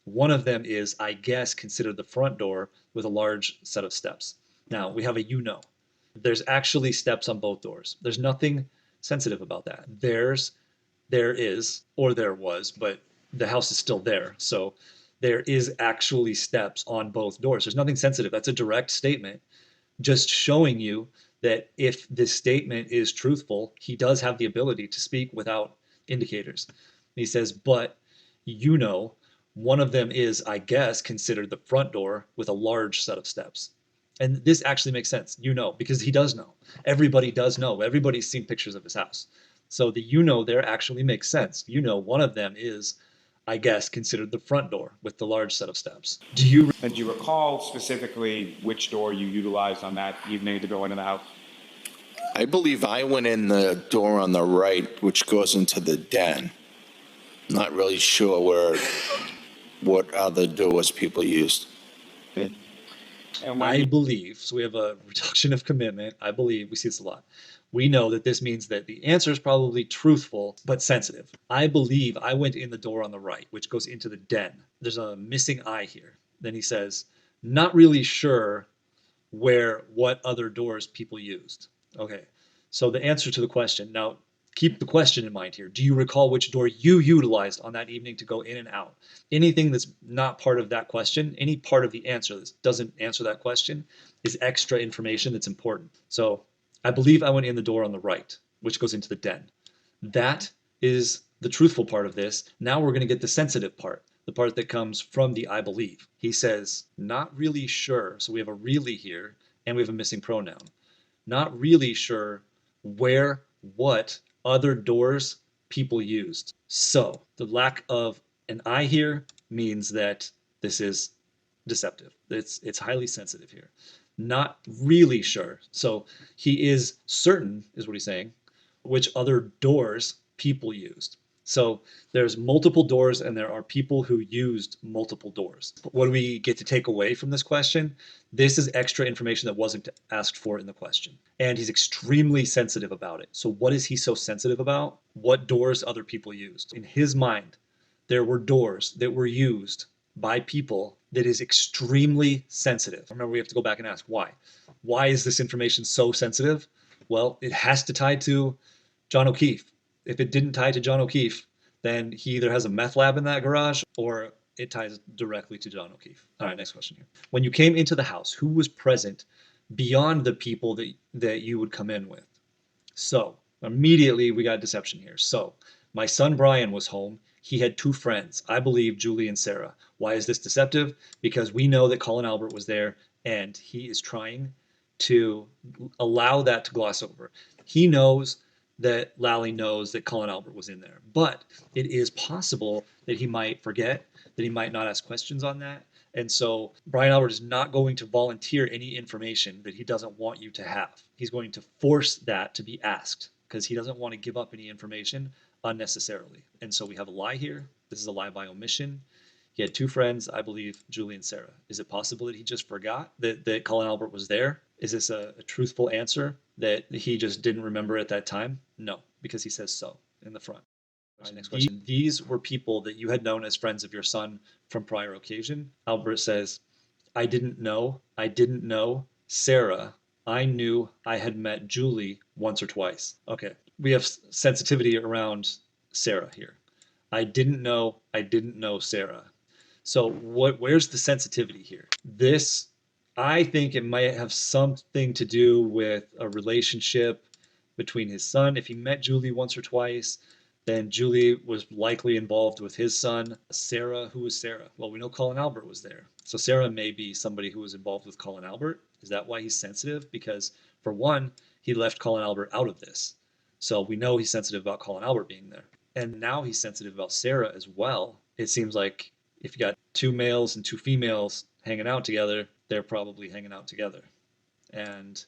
one of them is, I guess, considered the front door with a large set of steps. Now, we have a There's actually steps on both doors. There's nothing sensitive about that. There is, or there was, but the house is still there. So there is actually steps on both doors. There's nothing sensitive. That's a direct statement, just showing you that if this statement is truthful, he does have the ability to speak without indicators. He says, but one of them is, I guess, considered the front door with a large set of steps. And this actually makes sense, because he does know. Everybody does know. Everybody's seen pictures of his house. So the there actually makes sense. One of them is, I guess, considered the front door with the large set of steps. Do you recall specifically which door you utilized on that evening to go into the house? I believe I went in the door on the right, which goes into the den. Not really sure what other doors people used. And I believe, so we have a reduction of commitment. I believe, we see this a lot. We know that this means that the answer is probably truthful, but sensitive. I believe I went in the door on the right, which goes into the den. There's a missing I here. Then he says, not really sure what other doors people used. Okay, so the answer to the question, now keep the question in mind here. Do you recall which door you utilized on that evening to go in and out? Anything that's not part of that question, any part of the answer that doesn't answer that question is extra information that's important. So I believe I went in the door on the right, which goes into the den. That is the truthful part of this. Now we're going to get the sensitive part, the part that comes from the I believe. He says, not really sure. So we have a really here, and we have a missing pronoun. Not really sure what other doors people used. So the lack of an I here means that this is deceptive. It's highly sensitive here. Not really sure. So he is certain, is what he's saying, which other doors people used. So there's multiple doors and there are people who used multiple doors. What do we get to take away from this question? This is extra information that wasn't asked for in the question. And he's extremely sensitive about it. So what is he so sensitive about? What doors other people used. In his mind, there were doors that were used by people that is extremely sensitive. Remember, we have to go back and ask why. Why is this information so sensitive? Well, it has to tie to John O'Keefe. If it didn't tie to John O'Keefe, then he either has a meth lab in that garage or it ties directly to John O'Keefe. All right, next question here. When you came into the house, who was present beyond the people that you would come in with? So immediately we got deception here. So my son Brian was home. He had two friends, I believe Julie and Sarah. Why is this deceptive? Because we know that Colin Albert was there and he is trying to allow that to gloss over. He knows that Lally knows that Colin Albert was in there, but it is possible that he might forget, that he might not ask questions on that. And so Brian Albert is not going to volunteer any information that he doesn't want you to have. He's going to force that to be asked because he doesn't want to give up any information unnecessarily. And so we have a lie here. This is a lie by omission. He had two friends, I believe, Julie and Sarah. Is it possible that he just forgot that Colin Albert was there? Is this a truthful answer that he just didn't remember at that time? No, because he says so in the front. All right, next question. These were people that you had known as friends of your son from prior occasion. Albert says, I didn't know Sarah. I knew I had met Julie once or twice. Okay, we have sensitivity around Sarah here. I didn't know Sarah. So where's the sensitivity here? This, I think it might have something to do with a relationship between his son. If he met Julie once or twice, then Julie was likely involved with his son. Sarah, who was Sarah? Well, we know Colin Albert was there. So Sarah may be somebody who was involved with Colin Albert. Is that why he's sensitive? Because for one, he left Colin Albert out of this. So we know he's sensitive about Colin Albert being there. And now he's sensitive about Sarah as well. It seems like if you got two males and two females hanging out together, they're probably hanging out together. And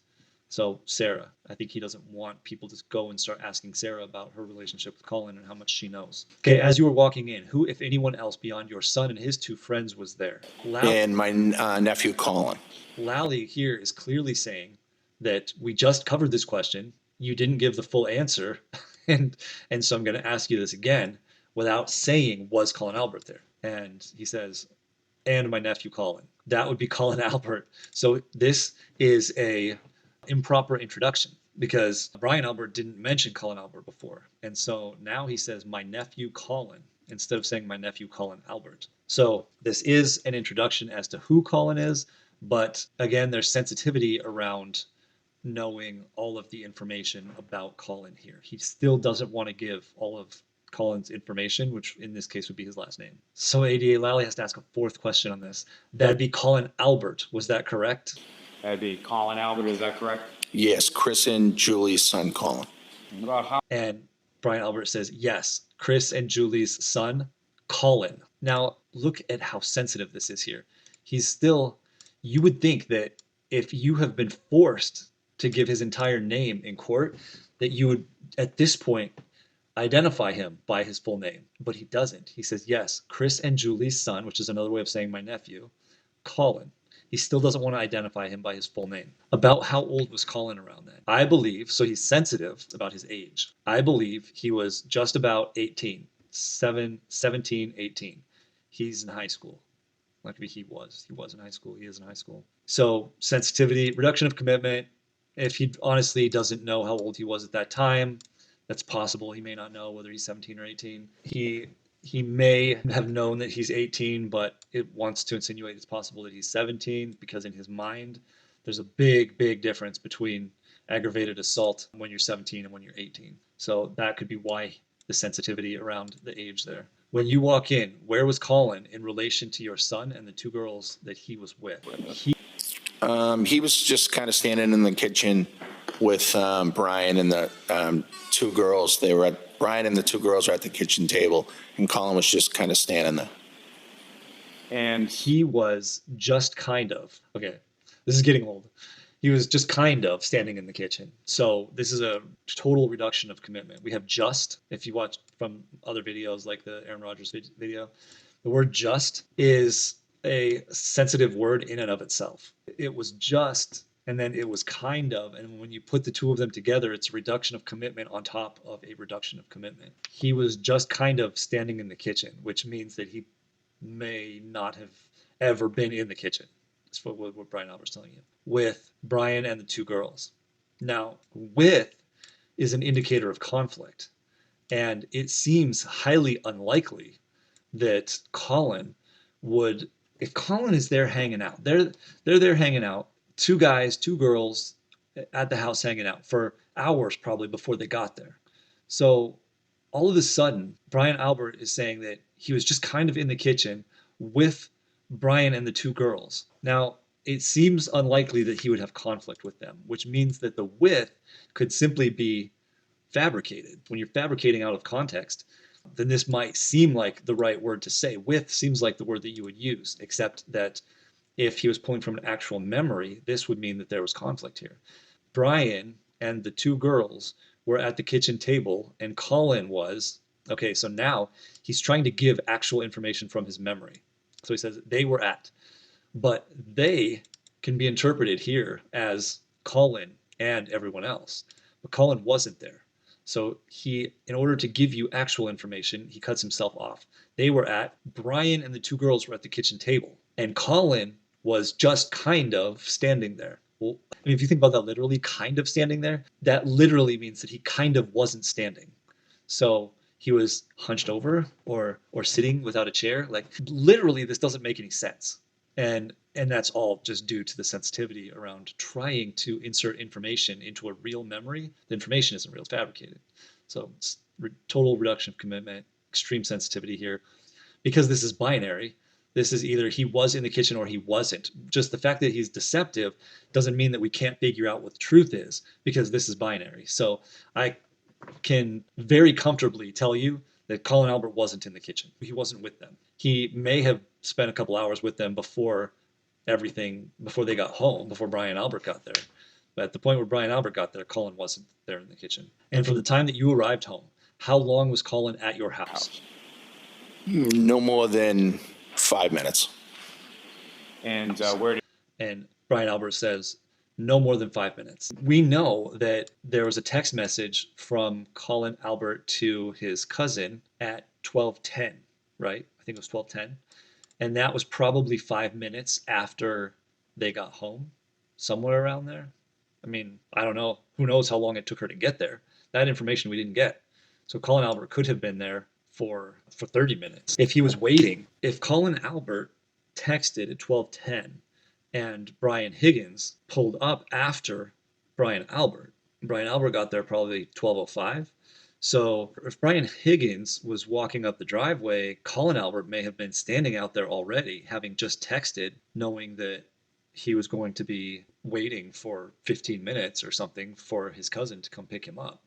So Sarah, I think he doesn't want people to go and start asking Sarah about her relationship with Colin and how much she knows. Okay, as you were walking in, who, if anyone else beyond your son and his two friends, was there? And my nephew Colin. Lally here is clearly saying that we just covered this question. You didn't give the full answer, and so I'm going to ask you this again without saying, was Colin Albert there? And he says, and my nephew Colin. That would be Colin Albert. So this is a improper introduction because Brian Albert didn't mention Colin Albert before. And so now he says my nephew Colin instead of saying my nephew Colin Albert. So this is an introduction as to who Colin is, but again, there's sensitivity around knowing all of the information about Colin here. He still doesn't want to give all of Colin's information, which in this case would be his last name. So ADA Lally has to ask a fourth question on this. That'd be Colin Albert. Was that correct? That'd be Colin Albert, is that correct? Yes, Chris and Julie's son, Colin. What about how? And Brian Albert says, yes, Chris and Julie's son, Colin. Now, look at how sensitive this is here. He's still, you would think that if you have been forced to give his entire name in court, that you would, at this point, identify him by his full name. But he doesn't. He says, yes, Chris and Julie's son, which is another way of saying my nephew, Colin. He still doesn't want to identify him by his full name. About how old was Colin around then? I believe, so he's sensitive about his age. I believe he was just about 18, 17, 18. He's in high school. Like he was in high school. He is in high school. So sensitivity, reduction of commitment. If he honestly doesn't know how old he was at that time, that's possible. He may not know whether he's 17 or 18. He may have known that he's 18, but it wants to insinuate it's possible that he's 17 because in his mind, there's a big, big difference between aggravated assault when you're 17 and when you're 18. So that could be why the sensitivity around the age there. When you walk in, where was Colin in relation to your son and the two girls that he was with? He was just kind of standing in the kitchen with Brian and the two girls. Brian and the two girls were at the kitchen table, and Colin was just kind of standing there. And He was just kind of, okay, this is getting old. He was just kind of standing in the kitchen. So this is a total reduction of commitment. We have just, if you watch from other videos like the Aaron Rodgers video, the word just is a sensitive word in and of itself. It was just, and then it was kind of, and when you put the two of them together, it's a reduction of commitment on top of a reduction of commitment. He was just kind of standing in the kitchen, which means that he may not have ever been in the kitchen. That's what Brian Albert's telling you. With Brian and the two girls. Now, with is an indicator of conflict. And it seems highly unlikely that Colin would, if Colin is there hanging out, they're there hanging out, two guys, two girls at the house hanging out for hours probably before they got there. So all of a sudden, Brian Albert is saying that he was just kind of in the kitchen with Brian and the two girls. Now, it seems unlikely that he would have conflict with them, which means that the with could simply be fabricated. When you're fabricating out of context, then this might seem like the right word to say. With seems like the word that you would use, except that if he was pulling from an actual memory, this would mean that there was conflict here. Brian and the two girls were at the kitchen table, and Colin was, okay, so now he's trying to give actual information from his memory. So he says they were at, but they can be interpreted here as Colin and everyone else. But Colin wasn't there. So he, in order to give you actual information, he cuts himself off. They were at, Brian and the two girls were at the kitchen table, and Colin was just kind of standing there. Well, I mean, if you think about that literally, kind of standing there, that literally means that he kind of wasn't standing. So he was hunched over or sitting without a chair. Like literally, this doesn't make any sense. And that's all just due to the sensitivity around trying to insert information into a real memory. The information isn't real, it's fabricated. So it's total reduction of commitment, extreme sensitivity here. Because this is binary, this is either he was in the kitchen or he wasn't. Just the fact that he's deceptive doesn't mean that we can't figure out what the truth is, because this is binary. So I can very comfortably tell you that Colin Albert wasn't in the kitchen. He wasn't with them. He may have spent a couple hours with them before they got home, before Brian Albert got there. But at the point where Brian Albert got there, Colin wasn't there in the kitchen. And from the time that you arrived home, how long was Colin at your house? No more than 5 minutes. And where did And Brian Albert says, no more than 5 minutes. We know that there was a text message from Colin Albert to his cousin at 12:10, right? I think it was 12:10. And that was probably 5 minutes after they got home, somewhere around there. I mean, I don't know. Who knows how long it took her to get there? That information we didn't get. So Colin Albert could have been there for 30 minutes. If he was waiting, if Colin Albert texted at 12:10 and Brian Higgins pulled up after Brian Albert, Brian Albert got there probably 12:05. So if Brian Higgins was walking up the driveway, Colin Albert may have been standing out there already, having just texted, knowing that he was going to be waiting for 15 minutes or something for his cousin to come pick him up.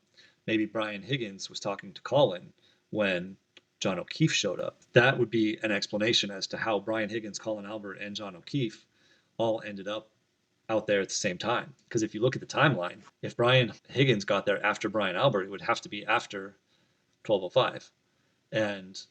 Maybe Brian Higgins was talking to Colin when John O'Keefe showed up. That would be an explanation as to how Brian Higgins, Colin Albert, and John O'Keefe all ended up out there at the same time. Because if you look at the timeline, if Brian Higgins got there after Brian Albert, it would have to be after 12:05. And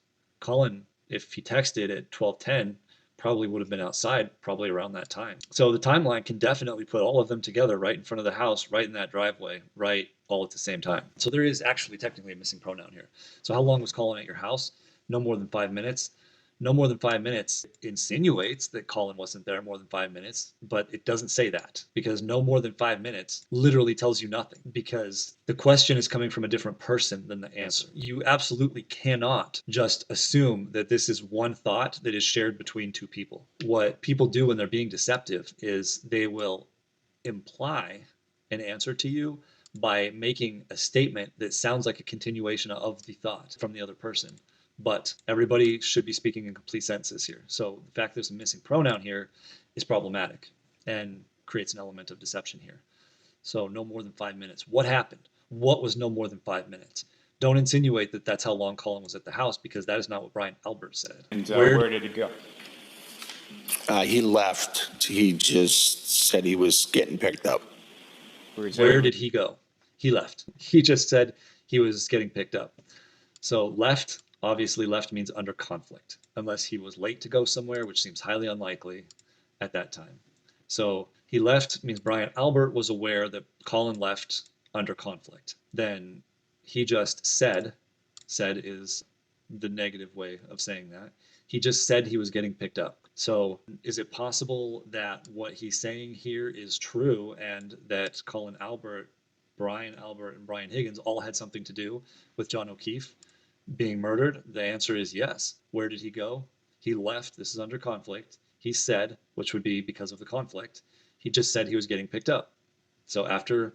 Colin, if he texted at 12:10, probably would have been outside probably around that time. So the timeline can definitely put all of them together right in front of the house, right in that driveway, right all at the same time. So there is actually technically a missing pronoun here. So how long was Colin at your house? No more than 5 minutes. No more than 5 minutes insinuates that Colin wasn't there more than 5 minutes, but it doesn't say that, because no more than 5 minutes literally tells you nothing, because the question is coming from a different person than the answer. You absolutely cannot just assume that this is one thought that is shared between two people. What people do when they're being deceptive is they will imply an answer to you by making a statement that sounds like a continuation of the thought from the other person. But everybody should be speaking in complete sentences here. So the fact there's a missing pronoun here is problematic and creates an element of deception here. So no more than 5 minutes. What happened? What was no more than 5 minutes? Don't insinuate that that's how long Colin was at the house, because that is not what Brian Albert said. and where did he go? He left. He just said he was getting picked up. Where did he go? He left. He just said he was getting picked up. So left, obviously left means under conflict, unless he was late to go somewhere, which seems highly unlikely at that time. So he left means Brian Albert was aware that Colin left under conflict. Then he just said is the negative way of saying that. He just said he was getting picked up. So is it possible that what he's saying here is true, and that Colin Albert, Brian Albert, and Brian Higgins all had something to do with John O'Keefe being murdered? The answer is yes. Where did he go? He left. This is under conflict. He said, which would be because of the conflict, he just said he was getting picked up. So after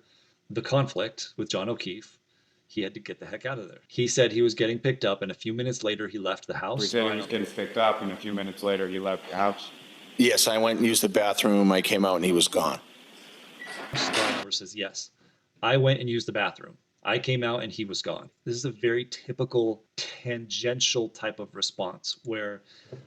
the conflict with John O'Keefe, he had to get the heck out of there. He said he was getting picked up, and a few minutes later he left the house. He said he was getting picked up, and a few minutes later he left the house. Yes, I went and used the bathroom. I came out and he was gone. Brian Albert says, yes, I went and used the bathroom. I came out and he was gone. This is a very typical tangential type of response, where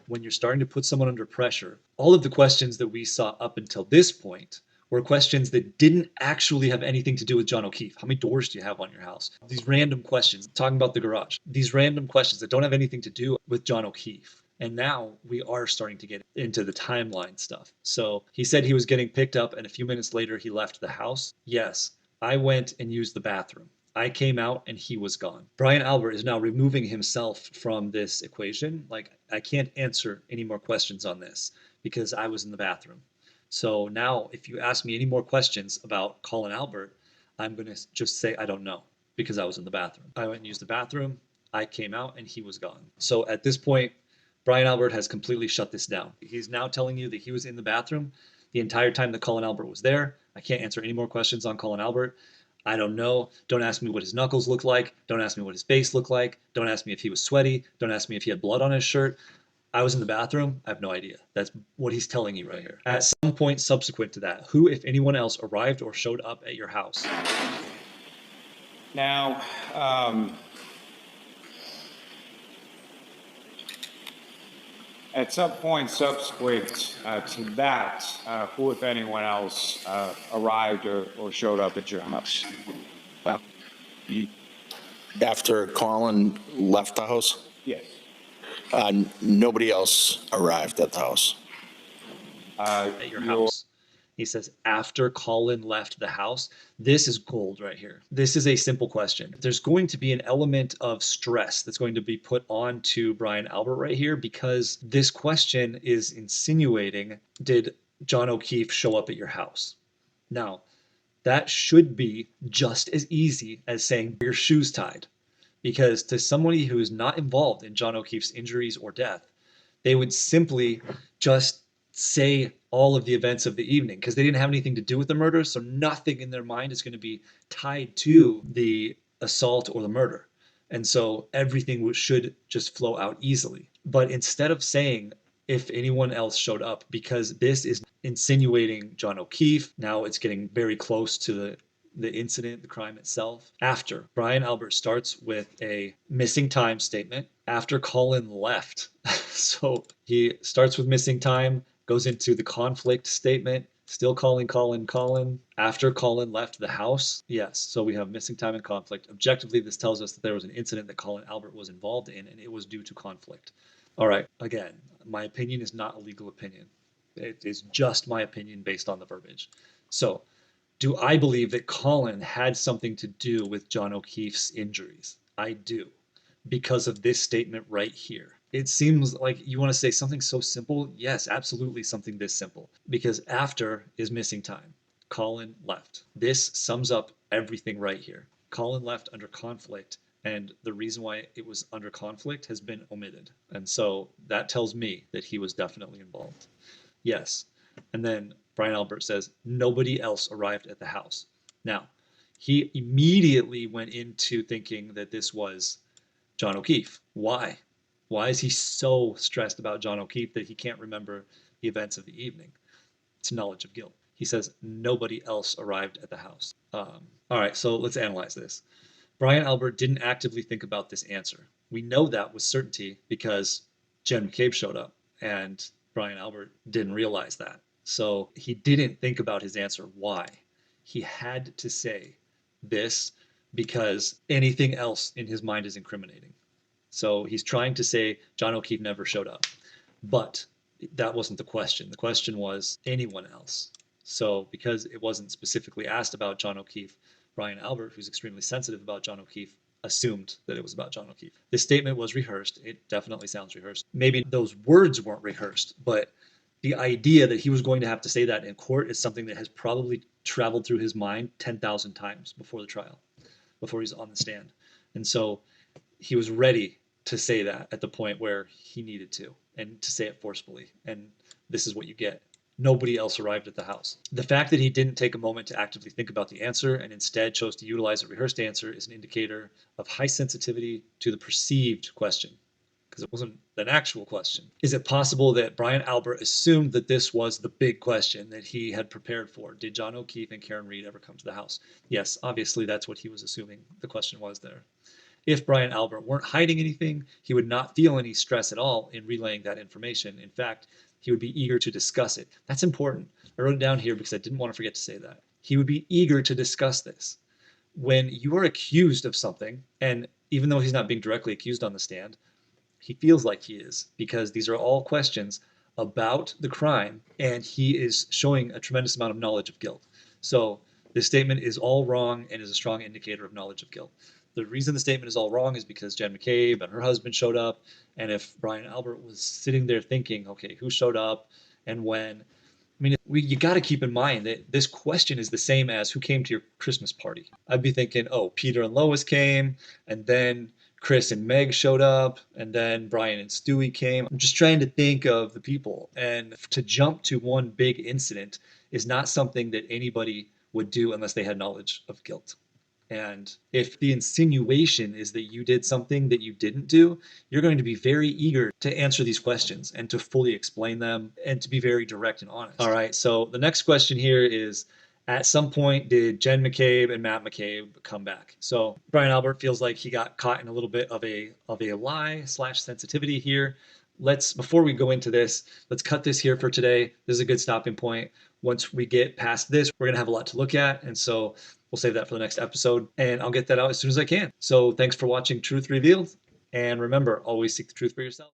when you're starting to put someone under pressure, all of the questions that we saw up until this point were questions that didn't actually have anything to do with John O'Keefe. How many doors do you have on your house? These random questions, talking about the garage, these random questions that don't have anything to do with John O'Keefe. And now we are starting to get into the timeline stuff. So he said he was getting picked up, and a few minutes later he left the house. Yes, I went and used the bathroom. I came out and he was gone. Brian Albert is now removing himself from this equation. Like, I can't answer any more questions on this because I was in the bathroom. So now if you ask me any more questions about Colin Albert, I'm going to just say I don't know, because I was in the bathroom. I went and used the bathroom. I came out and he was gone. So at this point, Brian Albert has completely shut this down. He's now telling you that he was in the bathroom the entire time that Colin Albert was there. I can't answer any more questions on Colin Albert. I don't know. Don't ask me what his knuckles look like. Don't ask me what his face looked like. Don't ask me if he was sweaty. Don't ask me if he had blood on his shirt. I was in the bathroom. I have no idea. That's what he's telling you right here. At some point subsequent to that, who, if anyone else, arrived or showed up at your house? Now, At some point subsequent to that, who, if anyone else, arrived or showed up at your house? Well, after Colin left the house, Yes. nobody else arrived at the house. At your house. He says, after Colin left the house. This is gold right here. This is a simple question. There's going to be an element of stress that's going to be put onto Brian Albert right here because this question is insinuating, did John O'Keefe show up at your house? Now, that should be just as easy as saying your shoes tied. Because to somebody who is not involved in John O'Keefe's injuries or death, they would simply just say all of the events of the evening because they didn't have anything to do with the murder. So nothing in their mind is going to be tied to the assault or the murder. And so everything should just flow out easily. But instead of saying if anyone else showed up, because this is insinuating John O'Keefe, now it's getting very close to the incident, the crime itself. After Brian Albert starts with a missing time statement after Colin left. So he starts with missing time, goes into the conflict statement, still calling Colin after Colin left the house. Yes, so we have missing time and conflict. Objectively, this tells us that there was an incident that Colin Albert was involved in and it was due to conflict. All right, again, my opinion is not a legal opinion. It is just my opinion based on the verbiage. So do I believe that Colin had something to do with John O'Keefe's injuries? I do, because of this statement right here. It seems like you want to say something so simple. Yes, absolutely something this simple. Because after is missing time. Colin left. This sums up everything right here. Colin left under conflict, and the reason why it was under conflict has been omitted. And so that tells me that he was definitely involved. Yes. And then Brian Albert says, nobody else arrived at the house. Now, he immediately went into thinking that this was John O'Keefe. Why? Why is he so stressed about John O'Keefe that he can't remember the events of the evening? It's knowledge of guilt. He says, nobody else arrived at the house. All right, so let's analyze this. Brian Albert didn't actively think about this answer. We know that with certainty because Jen McCabe showed up and Brian Albert didn't realize that. So he didn't think about his answer. Why? He had to say this because anything else in his mind is incriminating. So he's trying to say John O'Keefe never showed up. But that wasn't the question. The question was anyone else. So because it wasn't specifically asked about John O'Keefe, Brian Albert, who's extremely sensitive about John O'Keefe, assumed that it was about John O'Keefe. This statement was rehearsed. It definitely sounds rehearsed. Maybe those words weren't rehearsed, but the idea that he was going to have to say that in court is something that has probably traveled through his mind 10,000 times before the trial, before he's on the stand. And so he was ready to say that at the point where he needed to, and to say it forcefully. And this is what you get. Nobody else arrived at the house. The fact that he didn't take a moment to actively think about the answer and instead chose to utilize a rehearsed answer is an indicator of high sensitivity to the perceived question, because it wasn't an actual question. Is it possible that Brian Albert assumed that this was the big question that he had prepared for? Did John O'Keefe and Karen Reed ever come to the house? Yes, obviously that's what he was assuming the question was there. If Brian Albert weren't hiding anything, he would not feel any stress at all in relaying that information. In fact, he would be eager to discuss it. That's important. I wrote it down here because I didn't want to forget to say that. He would be eager to discuss this. When you are accused of something, and even though he's not being directly accused on the stand, he feels like he is, because these are all questions about the crime, and he is showing a tremendous amount of knowledge of guilt. So this statement is all wrong and is a strong indicator of knowledge of guilt. The reason the statement is all wrong is because Jen McCabe and her husband showed up, and if Brian Albert was sitting there thinking, okay, who showed up and when, I mean, you got to keep in mind that this question is the same as who came to your Christmas party. I'd be thinking, oh, Peter and Lois came, and then Chris and Meg showed up, and then Brian and Stewie came. I'm just trying to think of the people. And to jump to one big incident is not something that anybody would do unless they had knowledge of guilt. And if the insinuation is that you did something that you didn't do, you're going to be very eager to answer these questions and to fully explain them and to be very direct and honest. All right, so the next question here is, at some point, did Jen McCabe and Matt McCabe come back? So Brian Albert feels like he got caught in a little bit of a lie / sensitivity here. before we go into this, let's cut this here for today. This is a good stopping point. Once we get past this, we're going to have a lot to look at. And so we'll save that for the next episode, and I'll get that out as soon as I can. So thanks for watching Truth Revealed. And remember, always seek the truth for yourself.